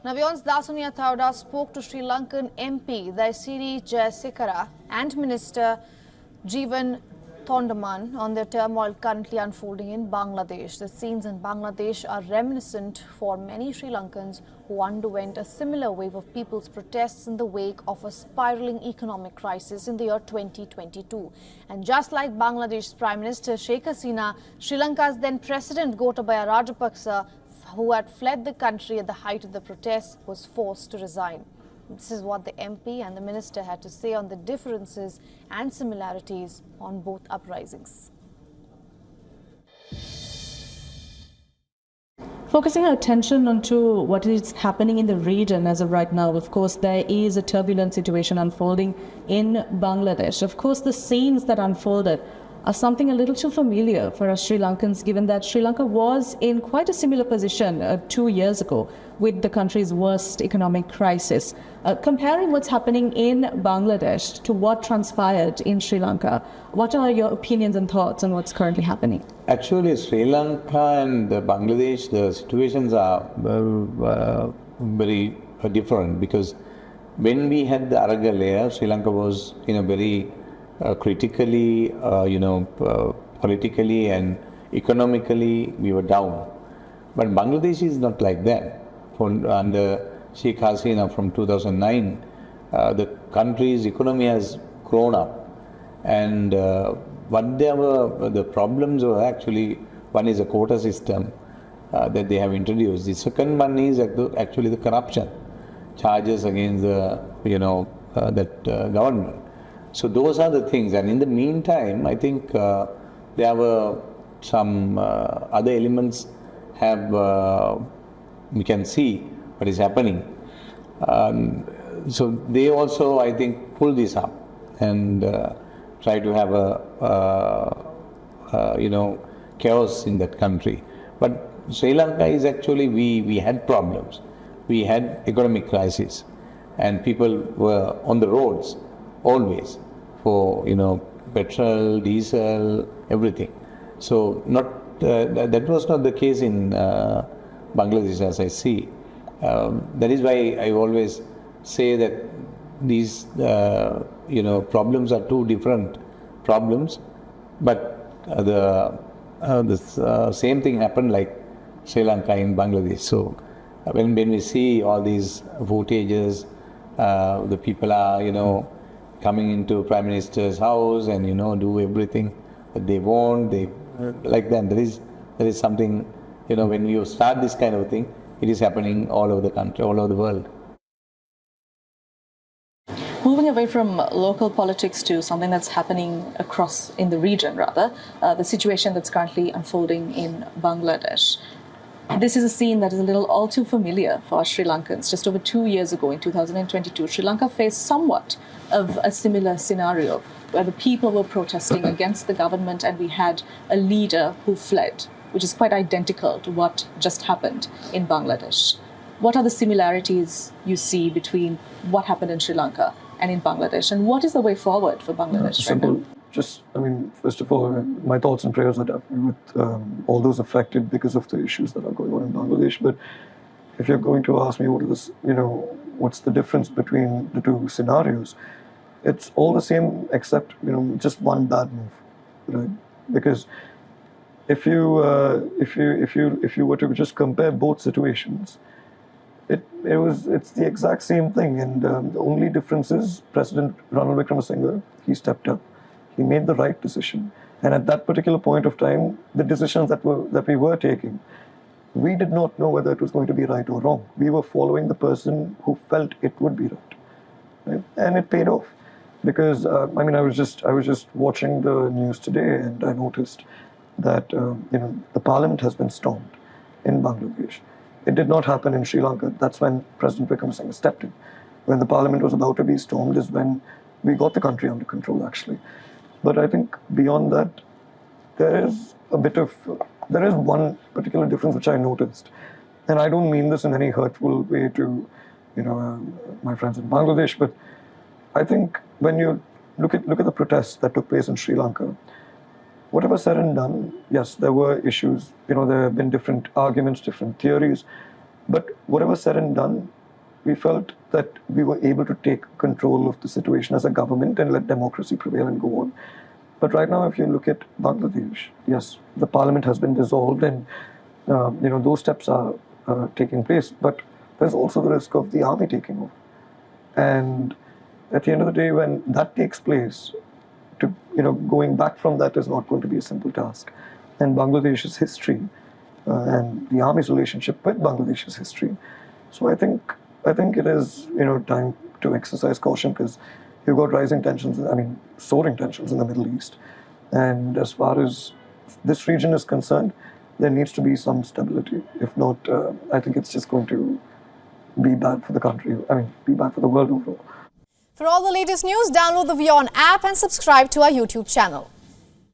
Navion's Dasunia Thauda spoke to Sri Lankan MP Daisiri Jayasekara and Minister Jeevan Thondaman on the turmoil currently unfolding in Bangladesh. The scenes in Bangladesh are reminiscent for many Sri Lankans who underwent a similar wave of people's protests in the wake of a spiraling economic crisis in the year 2022. And just like Bangladesh's Prime Minister Sheikh Hasina, Sri Lanka's then President Gotabaya Rajapaksa, who had fled the country at the height of the protests, was forced to resign. This is what the MP and the minister had to say on the differences and similarities on both uprisings. Focusing our attention onto what is happening in the region as of right now, of course, there is a turbulent situation unfolding in Bangladesh. Of course, the scenes that unfolded are something a little too familiar for us Sri Lankans, given that Sri Lanka was in quite a similar position 2 years ago with the country's worst economic crisis. Comparing what's happening in Bangladesh to what transpired in Sri Lanka, what are your opinions and thoughts on what's currently happening? Actually, Sri Lanka and Bangladesh, the situations are very different, because when we had the Aragal layer, Sri Lanka was in a very critically, politically and economically, we were down. But Bangladesh is not like that. Under Sheikh Hasina from 2009, the country's economy has grown up. And the problems were actually, one is a quota system that they have introduced. The second one is actually the corruption charges against the, government. So those are the things, and in the meantime, I think there were some other elements we can see what is happening. So they also, I think, pull this up and try to have chaos in that country. But Sri Lanka is actually, we had problems. We had economic crisis, and people were on the roads always for petrol, diesel, everything. So that was not the case in Bangladesh, as I see. That is why I always say that these problems are two different problems, but the same thing happened like Sri Lanka in Bangladesh. So when we see all these footages, the people are coming into Prime Minister's house and do everything that they want. They like that. There is something, when you start this kind of thing, it is happening all over the country, all over the world. Moving away from local politics to something that's happening across in the region, rather, the situation that's currently unfolding in Bangladesh. This is a scene that is a little all too familiar for Sri Lankans. Just over 2 years ago, in 2022, Sri Lanka faced somewhat of a similar scenario where the people were protesting against the government and we had a leader who fled, which is quite identical to what just happened in Bangladesh. What are the similarities you see between what happened in Sri Lanka and in Bangladesh, and what is the way forward for Bangladesh right now? First of all, my thoughts and prayers are definitely with all those affected because of the issues that are going on in Bangladesh. But if you're going to ask me what's the difference between the two scenarios, it's all the same except just one bad move, right? Because if you were to just compare both situations, it's the exact same thing, and the only difference is President Ranil Wickremesinghe, he stepped up. He made the right decision, and at that particular point of time, the decisions that we were taking, we did not know whether it was going to be right or wrong. We were following the person who felt it would be right? And it paid off, because I was just watching the news today, and I noticed that the parliament has been stormed in Bangladesh. It did not happen in Sri Lanka. That's when President Wickremesinghe stepped in. When the parliament was about to be stormed is when we got the country under control, actually. But I think beyond that, there is one particular difference which I noticed. And I don't mean this in any hurtful way to, my friends in Bangladesh, but I think when you look at the protests that took place in Sri Lanka, whatever said and done, yes, there were issues, there have been different arguments, different theories, but whatever said and done, we felt that we were able to take control of the situation as a government and let democracy prevail and go on. But right now, if you look at Bangladesh, yes, the parliament has been dissolved, and those steps are taking place. But there's also the risk of the army taking over. And at the end of the day, when that takes place, going back from that is not going to be a simple task. And Bangladesh's history and the army's relationship with Bangladesh's history. So I think it is time to exercise caution, because you've got rising tensions, soaring tensions in the Middle East. And as far as this region is concerned, there needs to be some stability. If not, I think it's just going to be bad for the country, be bad for the world overall. For all the latest news, download the WION app and subscribe to our YouTube channel.